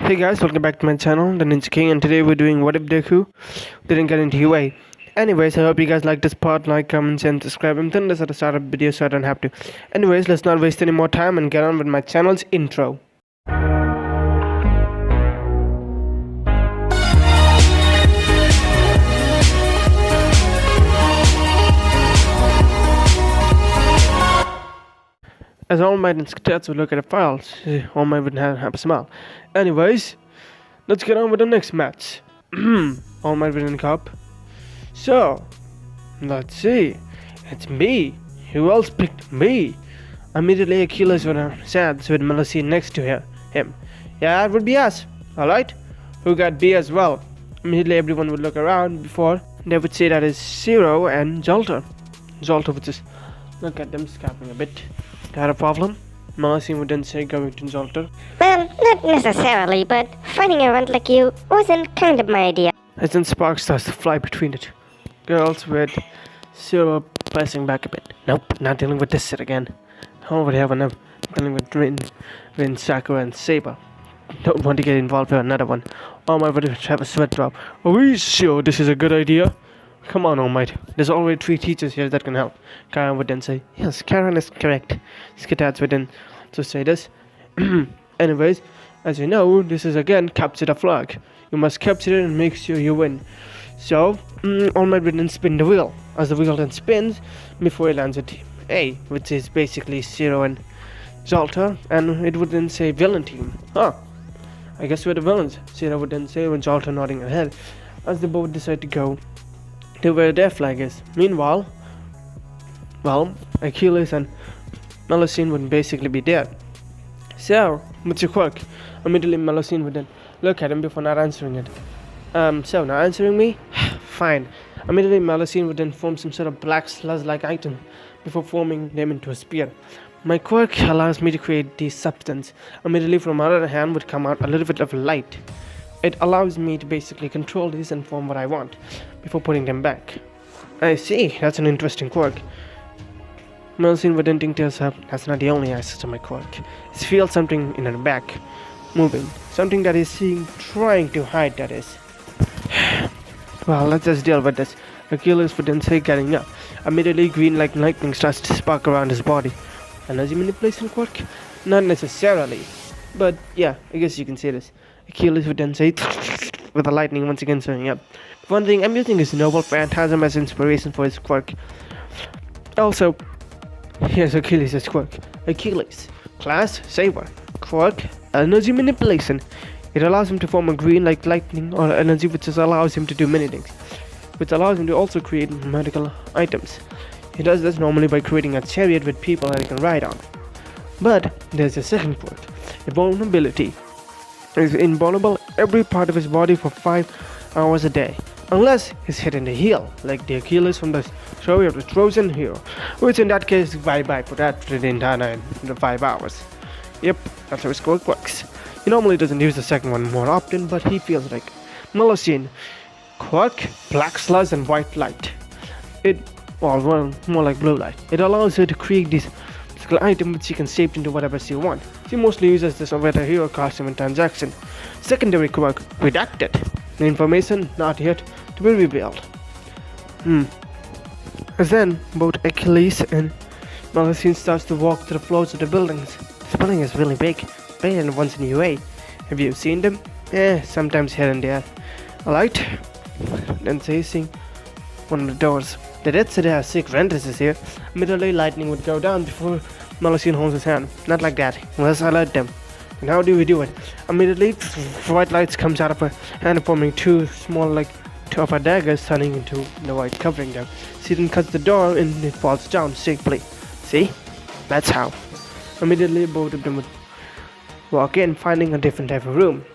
Hey guys, welcome back to my channel, The Ninja King, and today we're doing What If Deku didn't get into UA. Anyways, I hope you guys like this part, like, comment, and subscribe, and turn this at the start of the video so I don't have to. Anyways, let's not waste any more time and get on with my channel's intro. As All Might and Stats would look at the files, All Might would have a smile. Anyways, let's get on with the next match. All Might win cup. So, let's see. It's me. Who else picked me? Immediately Achilles would have sad with Melissa next to him. Yeah, it would be us. Alright? Who got B as well? Immediately everyone would look around before they would say that is Zero and Zoltar. Zoltar would just look at them, scamping a bit. Got a problem? Melissa would then say going to Zoltar. Well, not necessarily, but fighting a runt like you wasn't kind of my idea. As then sparks starts to fly between the two girls with Zero pressing back a bit. Nope, not dealing with this shit again. Already have enough dealing with Rin, Sakura, and Saber. Don't want to get involved with another one. All Might would have a sweat drop. Are we sure this is a good idea? Come on, All Might. There's already 3 teachers here that can help. Karen would then say, yes, Karen is correct. Skitats would then to say this. Anyways, as you know, this is again capture the flag. You must capture it and make sure you win. So, All Might would then spin the wheel. As the wheel then spins, before it lands at Team A, which is basically Zero and Zoltar, and it would then say villain team. Huh. I guess we're the villains. Zero would then say when Zoltar nodding her head, as they both decide to go to where their flag is. Meanwhile, well, Achilles and Melissa would basically be dead. So, what's your quirk? Immediately Melissa would then look at him before not answering it. So not answering me? Fine. Immediately Melissa would then form some sort of black sludge-like item before forming them into a spear. My quirk allows me to create this substance. Immediately from my other hand would come out a little bit of light. It allows me to basically control these and form what I want before putting them back. I see, that's an interesting quirk. Melissa would then think to herself, that's not the only access to my quirk. It feels something in her back, moving. Something that is seeing, trying to hide, that is. Well, let's just deal with this. Achilles would then say getting up. Immediately green like lightning starts to spark around his body. Energy manipulation quirk? Not necessarily. But yeah, I guess you can say this. Achilles would then say with the lightning once again showing up. One thing, I'm using his noble phantasm as inspiration for his quirk. Also, here's Achilles' quirk. Achilles. Class, Saber. Quirk, energy manipulation. It allows him to form a green like lightning or energy which allows him to do many things. Which allows him to also create magical items. He does this normally by creating a chariot with people that he can ride on. But there's a second quirk. Invulnerability. He's invulnerable every part of his body for 5 hours a day. Unless he's hit in the heel, like the Achilles from the story of the Trojan hero. Which in that case, bye-bye for that for the entire 5 hours. Yep, that's how his quirk works. He normally doesn't use the second one more often, but he feels like Melissa. Quirk, black sludge and white light. Well, more like blue light. It allows her to create these physical items which she can shape into whatever she wants. She mostly uses this with her hero costume and transaction. Secondary quirk, redacted. The information not yet to be revealed. As then, both Achilles and Melissa starts to walk to the floors of the buildings. This building is really big, bigger than the ones in UA. Have you seen them? Sometimes here and there. Alright. Then facing one of the doors. They did say there are 6 renters here. Immediately lightning would go down before Melissa holds his hand. Not like that. Let's alert them. And how do we do it? Immediately, white lights comes out of her hand, forming 2 small like 2 of her daggers, turning into the white covering them. She then cuts the door and it falls down safely. See? That's how. Immediately, both of them would walk in, finding a different type of room.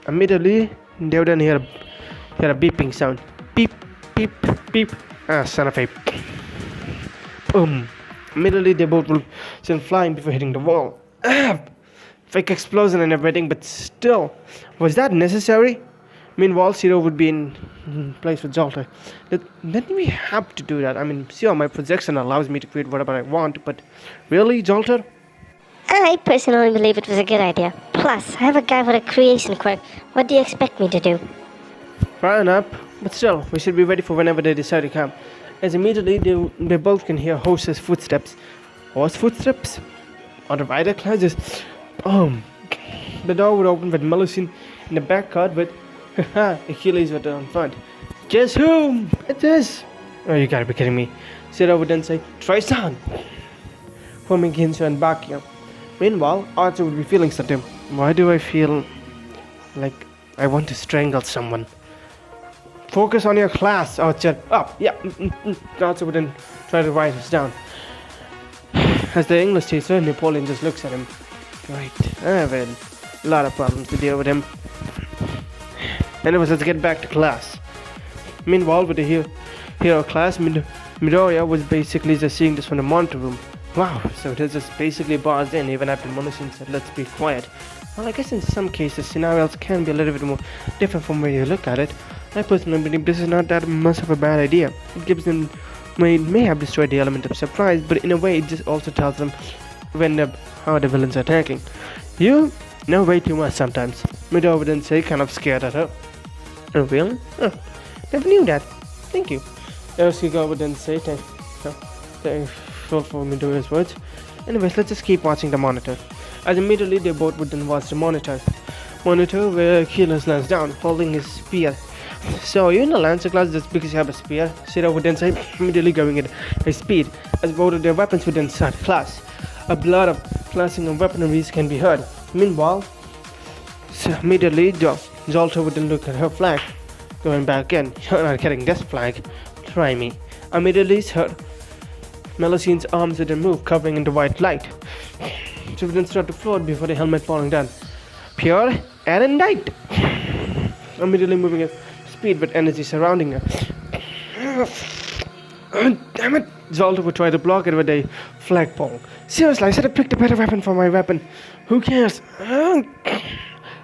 Immediately, they would then hear a beeping sound. Beep, beep, beep. Son of a... Boom. Immediately, they both will send flying before hitting the wall. Fake explosion and everything, but still, was that necessary? Meanwhile, Zero would be in place with Zoltar. Then we have to do that. I mean, sure, my projection allows me to create whatever I want, but really, Zoltar? I personally believe it was a good idea. Plus, I have a guy with a creation quirk. What do you expect me to do? Fair enough, but still, we should be ready for whenever they decide to come. As immediately they both can hear Horse's footsteps. Horse footsteps? On the rider classes. Boom. The door would open with Melusine in the back cart with Achilles with her on front. Guess who it is? Oh, you gotta be kidding me. Sarah would then say, Tristan! Forming Ginsu and Bakia. Meanwhile, Arthur would be feeling something. Why do I feel like I want to strangle someone? Focus on your class, Archer. Up, yeah. Arthur would then try to write this down. As the English teacher, Napoleon just looks at him. Right, I have a lot of problems to deal with him. Anyways, let's get back to class. Meanwhile, with the hero class, Midoriya was basically just seeing this from the monitor room. Wow, so it is just basically bars in even after Melusine said let's be quiet. Well, I guess in some cases scenarios can be a little bit more different from where you look at it. I personally believe this is not that much of a bad idea. It gives them, may have destroyed the element of surprise, but in a way it just also tells them how the villains are attacking. You know way too much sometimes. Midoriya would then say, kind of scared at her. Oh really? Oh, never knew that. Thank you. Eroshika would then say, thank for Midoriya's words. Anyways, let's just keep watching the monitor. As immediately they both would then watch the monitor where Achilles lands down, holding his spear. So you're in the Lancer class just because you have a spear? Sarah would then say, immediately going at his speed, as both of their weapons would then start class. A lot of clashing of weaponries can be heard. Meanwhile, immediately Zolta would then look at her flag, going back in. You're not getting this flag. Try me. Immediately her Melusine's arms would then move, covering in the white light. She would then start to float before the helmet falling down. Pure erendite! Immediately moving at speed with energy surrounding her. Damn it! Zolta would try to block it with a flagpole. Seriously, I said I picked a better weapon for my weapon. Who cares?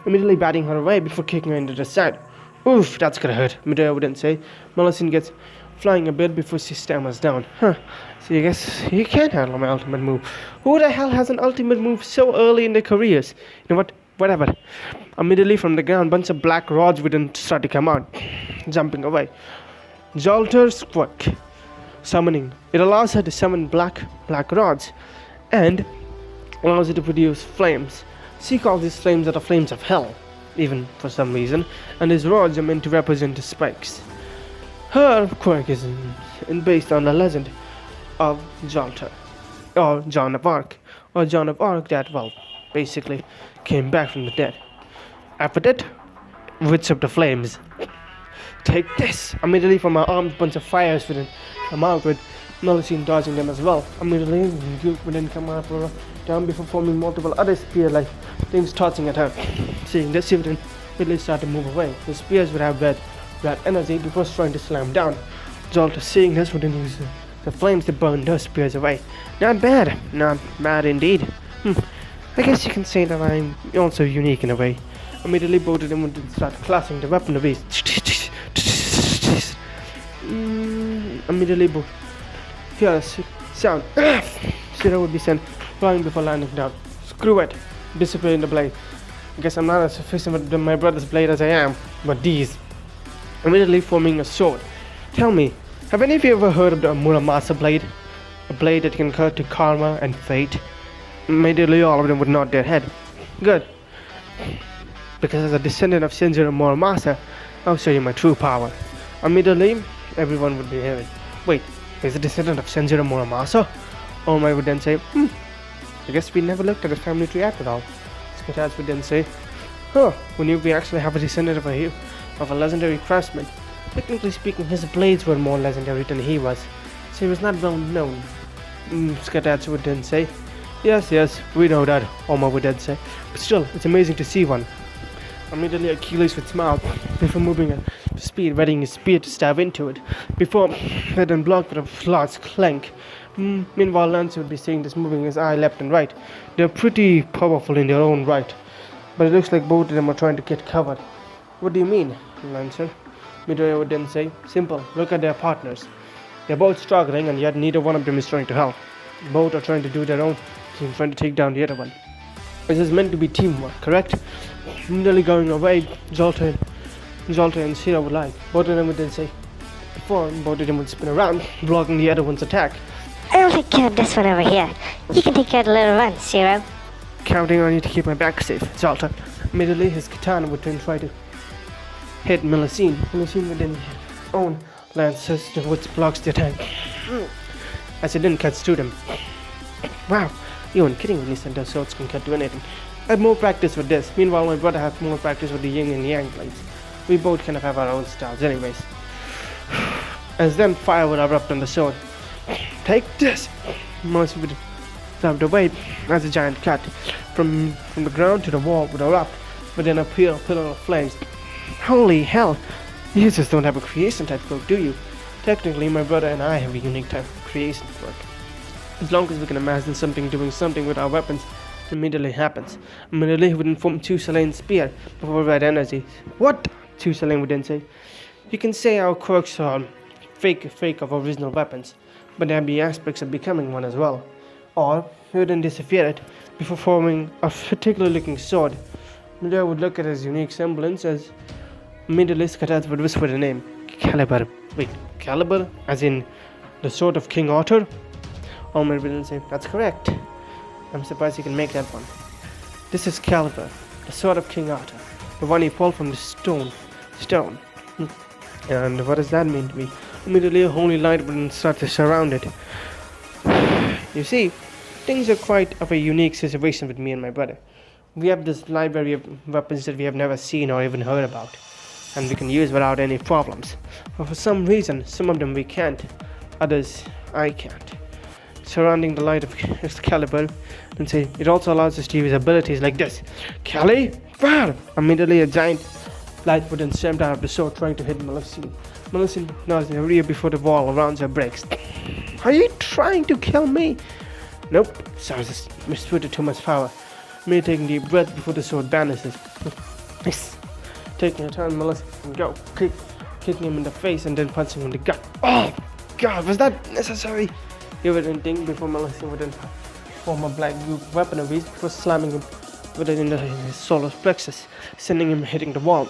Immediately batting her away before kicking her into the side. Oof, that's gonna hurt, Midoriya would then say. Melusine gets flying a bit before she stammers down. So I guess you can't handle my ultimate move. Who the hell has an ultimate move so early in their careers? You know what? Whatever. Immediately from the ground, bunch of black rods would then start to come out, jumping away. Zolter's quirk. Summoning. It allows her to summon black rods and allows her to produce flames. She calls these flames the flames of hell, even for some reason, and these rods are meant to represent the spikes. Her quirk is based on the legend of Zolter, or John of Arc, that, well, basically came back from the dead. After that, Witch of the Flames. Take this! Immediately from her arms, bunch of fires would come out with Melusine dodging them as well. Immediately, Duke would then come after her down before forming multiple other spear-like things tossing at her. Seeing this, she would then immediately start to move away. The spears would have red energy before trying to slam down. Zolta, seeing this, would then use the flames to burn those spears away. Not bad indeed. I guess you can say that I'm also unique in a way. Immediately both of them would start clashing the weaponries. Immediately both hear a sound. Shira would be sent flying before landing down. Screw it. Disappear in the blade. I guess I'm not as efficient with my brother's blade as I am, but these. Immediately forming a sword. Tell me, have any of you ever heard of the Muramasa blade? A blade that can cut to karma and fate? Immediately all of them would nod their head. Good. Because as a descendant of Shinjiro Muramasa, I'll show you my true power. Immediately, everyone would be hearing. Wait, he's a descendant of Shinjiro Muramasa? Omai would then say, I guess we never looked at the family tree after all. Skataz would then say, who knew we actually have a descendant of a legendary craftsman? Technically speaking, his blades were more legendary than he was, so he was not well known. Skataz would then say, Yes, we know that, Omai would then say, but still, it's amazing to see one. Immediately Achilles would smile before moving at speed, readying his spear to stab into it, before they then blocked with a large clank. Meanwhile, Lancer would be seeing this, moving his eye left and right. They're pretty powerful in their own right, but it looks like both of them are trying to get covered. What do you mean, Lancer? Midoriya would then say, simple, look at their partners. They're both struggling and yet neither one of them is trying to help. Both are trying to do their own thing, trying to take down the other one. This is meant to be teamwork, correct? Immediately going away, Zoltan and Sierra would like. Both of them would then say, before both of them would spin around, blocking the other one's attack. I'll take care of this one over here. You can take care of the little one, Zero. Counting on you to keep my back safe, Zoltan. Immediately, his katana would then try to hit Melusine. Melusine would then own lances which blocks the attack. As it didn't cut through them. Wow, you weren't kidding when you said those swords can cut to anything. I had more practice with this. Meanwhile, my brother had more practice with the yin and yang blades. We both kind of have our own styles anyways. As then fire would erupt on the sword. Take this! Melusine would slammed away as a giant cut from the ground to the wall would erupt, but then appear a pillar of flames. Holy hell! You just don't have a creation type quirk, do you? Technically, my brother and I have a unique type of creation quirk. As long as we can imagine something doing something with our weapons, it immediately happens. Immediately, he would inform Two-Selene's spear before red energy. What? Two-Selene would then say. You can say our quirks are fake of original weapons, but there be aspects of becoming one as well. Or he would then disappear it before forming a particular looking sword. Midori would look at his unique semblance as immediately Skataz would whisper the name. Caliber. Wait, Caliber? As in the sword of King Arthur? Omer would then say, that's correct. I'm surprised you can make that one. This is Caliber, the sword of King Arthur. The one he pulled from the stone. And what does that mean to me? Immediately a holy light would start to surround it. You see, things are quite of a unique situation with me and my brother. We have this library of weapons that we have never seen or even heard about, and we can use without any problems. But for some reason, some of them we can't, others I can't. Surrounding the light of Excalibur, and say, it also allows us to use abilities like this. Caliber! Immediately a giant light would then slam out of the sword trying to hit Melusine. Melusine nods in the rear before the wall around her breaks. Are you trying to kill me? Nope. Sorry, just misfitted too much power. Me taking deep breath before the sword banishes. Yes. Taking a turn, Melusine can go. Kicking him in the face and then punching him in the gut. Oh, God, was that necessary? He would then think before Melusine would then form a black group weapon of his before slamming him with it in his solar plexus, sending him hitting the wall.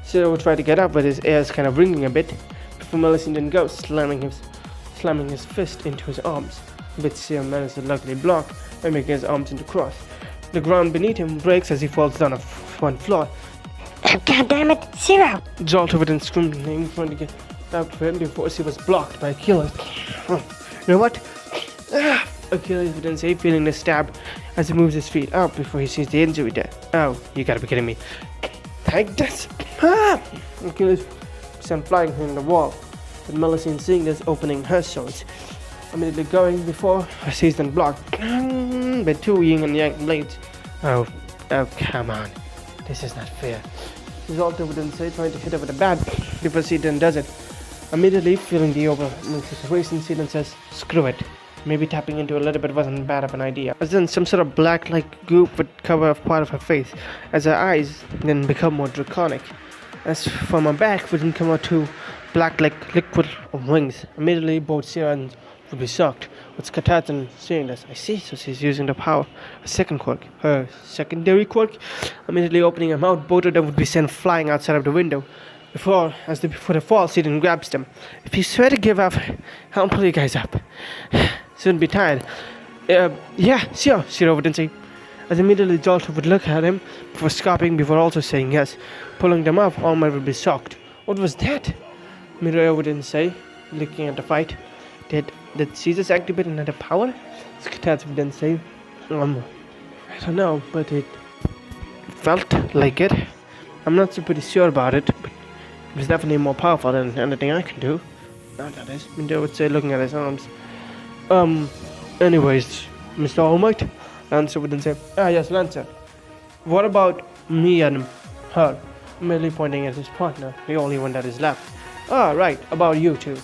Zero would try to get up, but his ears kind of ringing a bit. Before Melusine then goes, slamming his fist into his arms, which Zero manages to luckily block by making his arms into cross. The ground beneath him breaks as he falls down one floor. God damn it, Zero! Zoltar would then scream trying to get out to him before he was blocked by Achilles. You know what? Achilles would then say, feeling the stab as he moves his feet out before he sees the injury there. Oh, you gotta be kidding me. Take this! Achilles sent flying in the wall, with Melusine seeing this opening her swords. Immediately going before her sees and blocked with two yin and yang blades. Oh, come on. This is not fair. Zoltar would then say, trying to hit her with a bat before she then does it. Immediately feeling the overwhelming situation, she then says, screw it. Maybe tapping into a little bit wasn't bad of an idea. As then some sort of black-like goop would cover up part of her face, as her eyes then become more draconic. As from her back would then come out two black-like liquid wings. Immediately both Siran would be shocked, with Skatatan seeing this. I see, so she's using the power. A second quirk, her secondary quirk. Immediately opening her mouth, both of them would be sent flying outside of the window. Before the fall, she then grabs them. If you swear to give up, I'll pull you guys up. Shouldn't be tired. Yeah, sure, Zero would then say. As immediately Zoltar would look at him before scoffing, before also saying yes. Pulling them up, Almar would be shocked. What was that? Miroya would then say, looking at the fight. Did Caesar's activate another power? Skataz would then say, I don't know, but it felt like it. I'm not so pretty sure about it, but it was definitely more powerful than anything I can do. That is, Miroya would say, looking at his arms. Anyways, Mr. Almight, Lancer would then say, yes, Lancer. What about me and her? Merely pointing at his partner, the only one that is left. Right, about you two.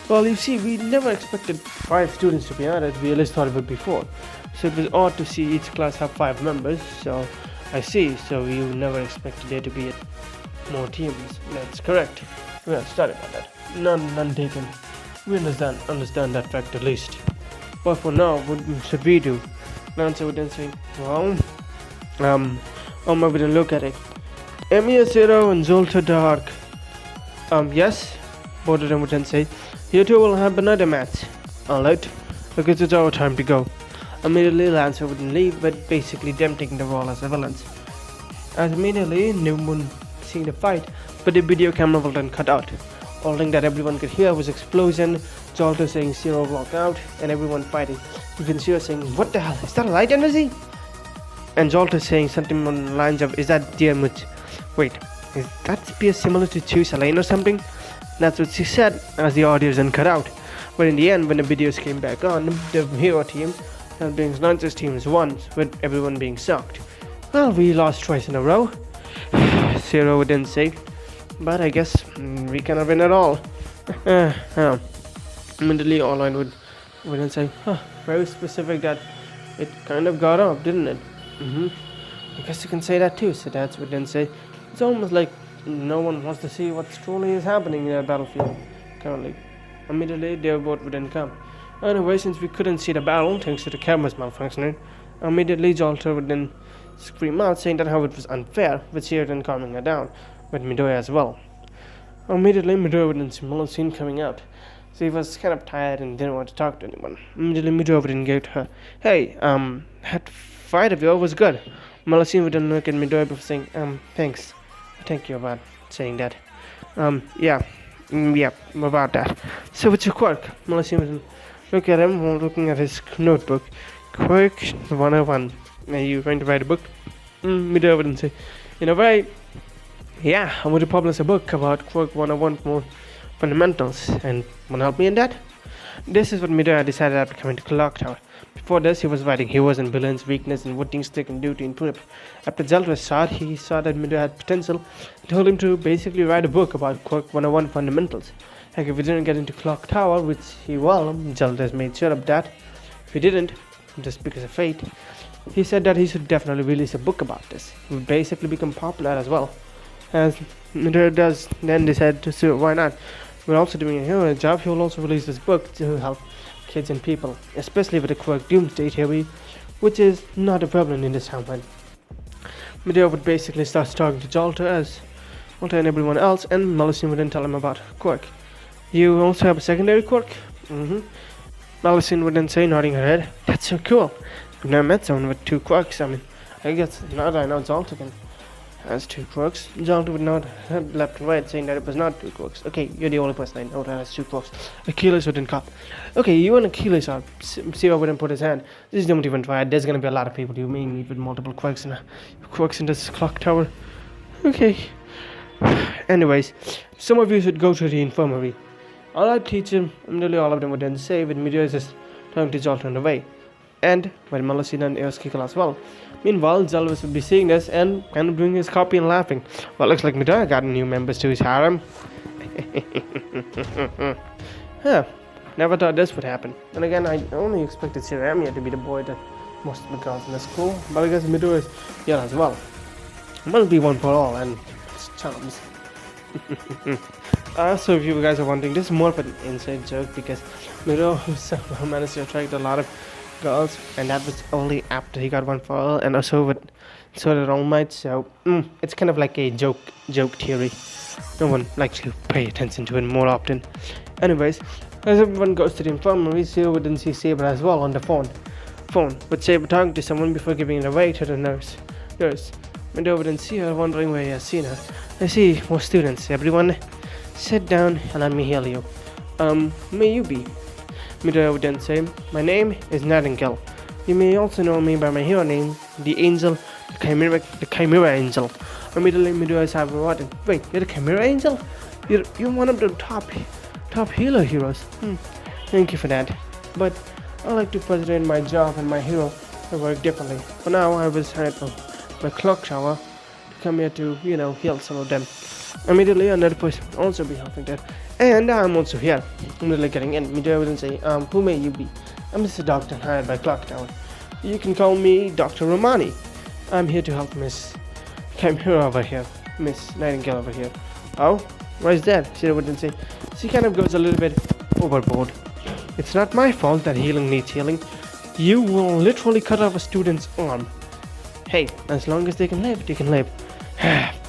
Well, you see, we never expected 5 students to be added. We at least thought it would be 4. So it was odd to see each class have 5 members. So, I see. So you never expected there to be more teams. That's correct. Well, sorry about that. None taken. We understand that fact at least. But for now, what should we do? Lancer would then say, well, Omar would then look at it. Emi Zero and Zolta Dark. Yes, both of them would then say, you two will have another match. Alright, because it's our time to go. Immediately, Lancer wouldn't leave, but basically them taking the role as the villains. As immediately, no one seeing the fight, but the video camera will then cut out. All thing that everyone could hear was explosion, Zolta saying Zero walk out, and everyone fighting. Even Zero saying, what the hell, is that light energy? And Zolta saying something on the lines of, is that dear much? Wait, is that spear similar to Choose a lane or something? That's what she said, as the audio then cut out. But in the end, when the videos came back on, the hero team, that brings Lancer's teams won, with everyone being sucked. Well, we lost twice in a row, Zero would then say, but I guess we cannot win at all. Immediately, Online would then say, very specific that it kind of got up, didn't it? I guess you can say that too, so Dads would then say, it's almost like no one wants to see what truly is happening in the battlefield currently. Immediately, their boat would then come. Anyway, since we couldn't see the battle thanks to the cameras malfunctioning, immediately Zolta would then scream out saying that how it was unfair, with Zero then calming her down, with Midoriya as well. Immediately, Midoriya would then see Melusine coming out. So he was kind of tired and didn't want to talk to anyone. Immediately, Midoriya would then go to her, hey, that fight of yours was good. Melusine would then look at Midoriya before saying, thanks. Thank you about saying that. Yeah, about that. So what's your quirk? Melusine would then look at him while looking at his notebook. Quirk 101. Are you going to write a book? Midoriya would then say, in a way, yeah, I want to publish a book about Quirk 101 more fundamentals, and want to help me in that? This is what Midoriya decided after coming to Clock Tower. Before this, he was writing heroes and villains, weakness, and what things they can do to improve. After Zelda saw it, he saw that Midoriya had potential and told him to basically write a book about Quirk 101 fundamentals. Like if he didn't get into Clock Tower, which he will, Zelda has made sure of that. If he didn't, just because of fate, he said that he should definitely release a book about this. It would basically become popular as well. As Midoriya does then decide to see why not. We're also doing a hero job. He will also release this book to help kids and people, especially with the Quirk Doomsday theory, which is not a problem in this timeline. Midoriya would basically start talking to Zolta and everyone else, and Melusine would then tell him about Quirk. You also have a secondary Quirk? Melusine would then say, nodding her head, that's so cool. I've never met someone with two quirks. I mean, I guess now that I know Zolta has two quirks, Zolta would nod left and right, saying that it was not two quirks. Okay, you're the only person I know that has two quirks. Achilles wouldn't cop. Okay, you and Achilles are. Zero wouldn't put his hand. Just don't even try it. There's gonna be a lot of people you meet with multiple quirks in this clock tower. Okay. Anyways, some of you should go to the infirmary. I'll teach him. Nearly all of them would then say, with Midoriya just talking to Zolta on the way. And with Melusine and Eoskikal as well. Meanwhile, Zelvis would be seeing this and kind of doing his copy and laughing. Well, looks like Midoriya got new members to his harem. Never thought this would happen. And again, I only expected Ceramiya to be the boy that most of the girls in the school. But I guess Midoriya is here as well. Must be one for all and it's charms. So if you guys are wondering, this is more of an inside joke because Midoriya somehow managed to attract a lot of girls, and that was only after he got one for all, and also with Sword of All Might. So it's kind of like a joke theory. No one likes to pay attention to it more often. Anyways, as everyone goes to the infirmary, Zero would then see Saber as well on the phone. But Saber talking to someone before giving it away to the nurse. Midoriya would then see her, wondering where he has seen her. I see more students. Everyone, sit down and let me heal you. May you be? Midoriya would then say, my name is Nightingale. You may also know me by my hero name, the Angel, the Chimera Angel. Immediately Midoriya's having what? Wait, you're the Chimera Angel? You're one of the top healer heroes. Thank you for that. But I like to present my job and my hero to work differently. For now, I was hired from my clock tower to come here to, heal some of them. Immediately another person will also be helping them. And I'm also here. Immediately getting in. Midoriya would say, who may you be? I'm just a doctor hired by Clock Tower. You can call me Dr. Romani. I'm here to help Miss Chimera over here. Miss Nightingale over here. Oh, why is that? She would then say. She kind of goes a little bit overboard. It's not my fault that healing needs healing. You will literally cut off a student's arm. Hey, as long as they can live, they can live.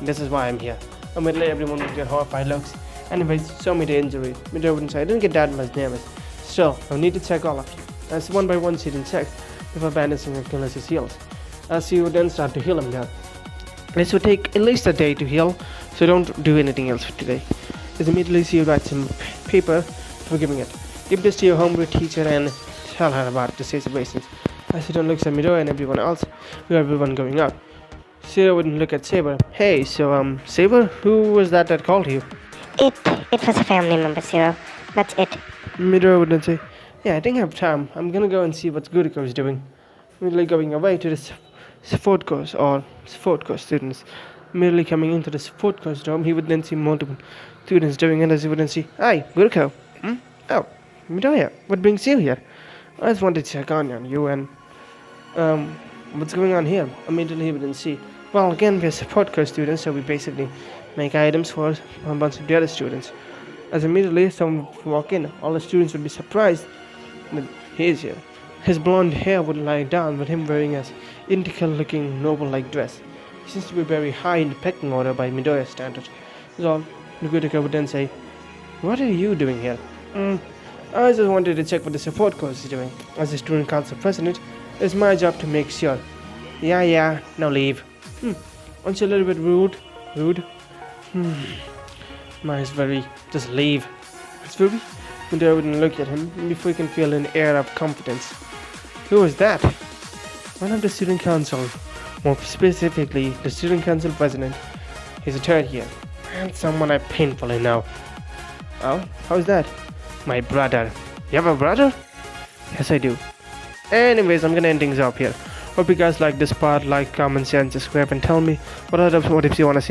This is why I'm here. I'm gonna let everyone with their horrified looks. Anyways, show me the injury. Midori wouldn't say I didn't get that much damage. Still, I need to check all of you. As one by one she didn't check before bandaging Achilles' heels. As you would then start to heal him now. This would take at least a day to heal, so don't do anything else for today. Just immediately she would write some paper for giving it. Give this to your homebrew teacher and tell her about the situations. As she then looks at Midori and everyone else, with everyone going out. Zero wouldn't look at Saber. Hey, so Saber, who was that called you? It was a family member, Zero. That's it. Midori wouldn't say, yeah, I think I have time. I'm gonna go and see what Guriko is doing. Immediately going away to the support course students. Immediately coming into the support course dorm, he would then see multiple students doing it as he would then see, hi, Guriko. Oh, Midori, what brings you here? I just wanted to check on you and, what's going on here? Immediately he would then see, well, again, we're support course students, so we basically make items for a bunch of the other students. As immediately someone would walk in, all the students would be surprised that he is here. His blonde hair would lie down with him wearing a integral-looking noble-like dress. He seems to be very high in the pecking order by Midoriya's standards. So, Nagurika would then say, what are you doing here? I just wanted to check what the support course is doing. As the student council president, it's my job to make sure. Yeah, now leave. Aren't you a little bit rude? Mine's very, just leave. It's rude. Midori wouldn't look at him before he can feel an air of confidence. Who is that? One of the student council, more specifically the student council president. He's a third year, and someone I painfully know. Oh, how's that? My brother. You have a brother? Yes, I do. Anyways, I'm gonna end things up here. Hope you guys like this part. Like, comment, share, and subscribe, and tell me what other what if you wanna see.